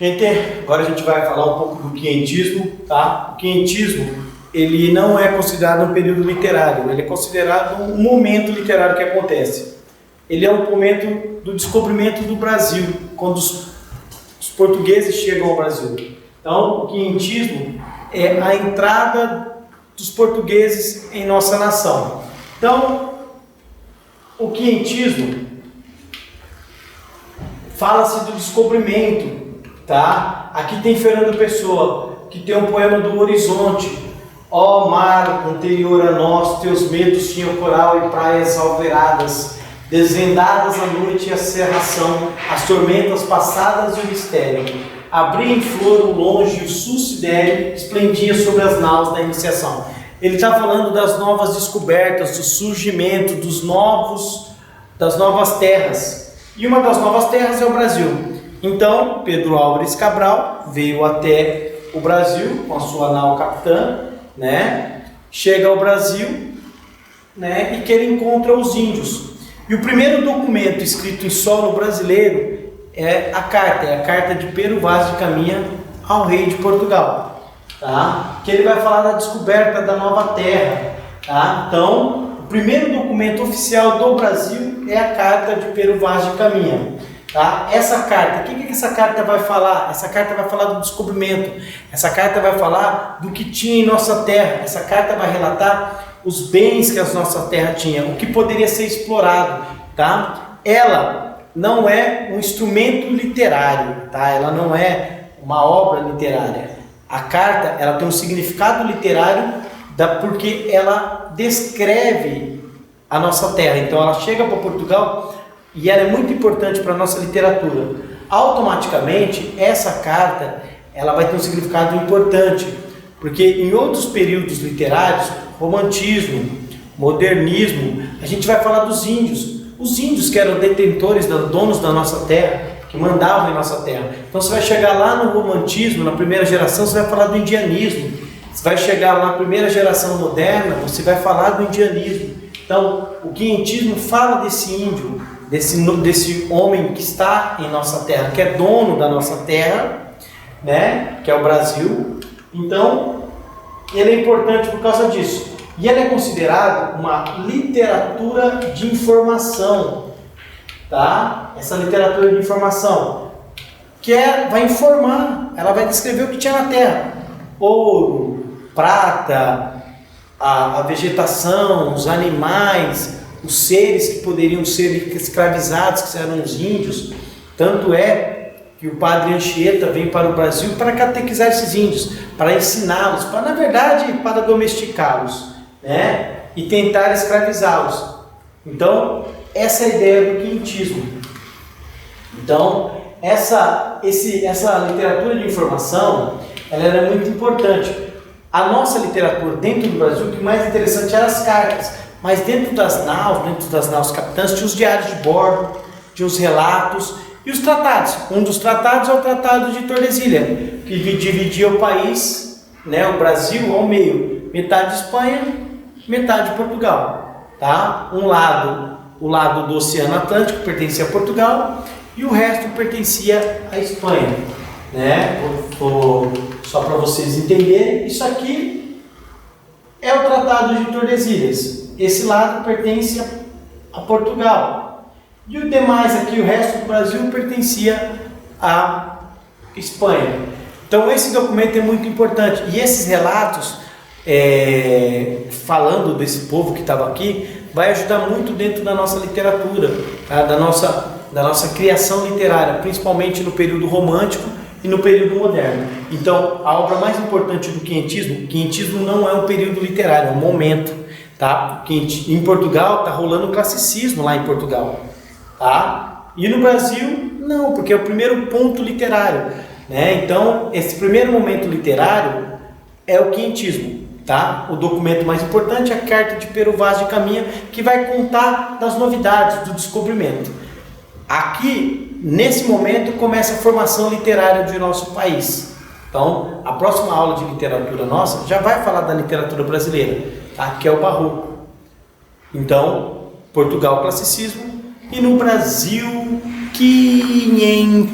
Gente, agora a gente vai falar um pouco do quinhentismo, tá? O quinhentismo, ele não é considerado um período literário, ele é considerado um momento literário que acontece. Ele é um momento do descobrimento do Brasil, quando os portugueses chegam ao Brasil. Então, o quinhentismo é a entrada dos portugueses em nossa nação. Então, o quinhentismo fala-se do descobrimento, tá? Aqui tem Fernando Pessoa, que tem um poema do Horizonte. Ó mar anterior a nós, teus medos tinham coral e praias alveradas, desvendadas a noite e a cerração, as tormentas passadas e o mistério. Abria em flor o longe o sul-sidério, esplendia sobre as naus da iniciação. Ele está falando das novas descobertas, do surgimento das novas terras. E uma das novas terras é o Brasil. Então, Pedro Álvares Cabral veio até o Brasil com a sua nau capitã, né? Chega ao Brasil, né? E que ele encontra os índios. E o primeiro documento escrito em solo brasileiro é a carta de Pero Vaz de Caminha ao rei de Portugal, tá? Que ele vai falar da descoberta da nova terra, tá? Então, o primeiro documento oficial do Brasil é a carta de Pero Vaz de Caminha, tá? Essa carta, o que essa carta vai falar? Essa carta vai falar do descobrimento, essa carta vai falar do que tinha em nossa terra, essa carta vai relatar os bens que a nossa terra tinha, o que poderia ser explorado, tá? Ela não é um instrumento literário, tá? Ela não é uma obra literária. A carta, ela tem um significado literário porque ela descreve a nossa terra. Então ela chega para Portugal e ela é muito importante para a nossa literatura. Automaticamente, essa carta, ela vai ter um significado importante, porque em outros períodos literários, romantismo, modernismo, a gente vai falar dos índios. Os índios que eram detentores, donos da nossa terra, que mandavam em nossa terra. Então você vai chegar lá no romantismo, na primeira geração, você vai falar do indianismo. Você vai chegar lá na primeira geração moderna, você vai falar do indianismo. Então, o quinhentismo fala desse índio, desse homem que está em nossa terra, que é dono da nossa terra, né? Que é o Brasil. Então, ele é importante por causa disso. E ele é considerado uma literatura de informação, tá? Essa literatura de informação, que vai informar, ela vai descrever o que tinha na terra. Ouro, prata, a vegetação, os animais, os seres que poderiam ser escravizados, que eram os índios. Tanto é que o padre Anchieta vem para o Brasil para catequizar esses índios, para ensiná-los, na verdade, para domesticá-los, né? E tentar escravizá-los. Então, essa é a ideia do quinhentismo. Então, essa literatura de informação, ela era muito importante. A nossa literatura dentro do Brasil, o que mais interessante eram as cartas, mas dentro das naus capitãs, tinha os diários de bordo, tinha os relatos e os tratados. Um dos tratados é o Tratado de Tordesilha, que dividia o país, né, o Brasil, ao meio, metade Espanha, metade Portugal, tá? O lado do Oceano Atlântico pertencia a Portugal e o resto pertencia à Espanha, né? Só para vocês entenderem, isso aqui é o Tratado de Tordesilhas. Esse lado pertence a Portugal. E o demais aqui, o resto do Brasil, pertencia à Espanha. Então esse documento é muito importante. E esses relatos, falando desse povo que estava aqui, vai ajudar muito dentro da nossa literatura, tá? da nossa criação literária, principalmente no período romântico e no período moderno. Então, a obra mais importante do quinhentismo, o quinhentismo não é um período literário, é um momento, tá? Em Portugal está rolando o classicismo lá em Portugal, tá? E no Brasil, não, porque é o primeiro ponto literário, né? Então, esse primeiro momento literário é o quinhentismo, tá? O documento mais importante é a carta de Pero Vaz de Caminha, que vai contar das novidades, do descobrimento. Aqui, nesse momento, começa a formação literária do nosso país. Então, a próxima aula de literatura nossa já vai falar da literatura brasileira, tá? Que é o Barroco. Então, Portugal, classicismo, e no Brasil, quinhentismo.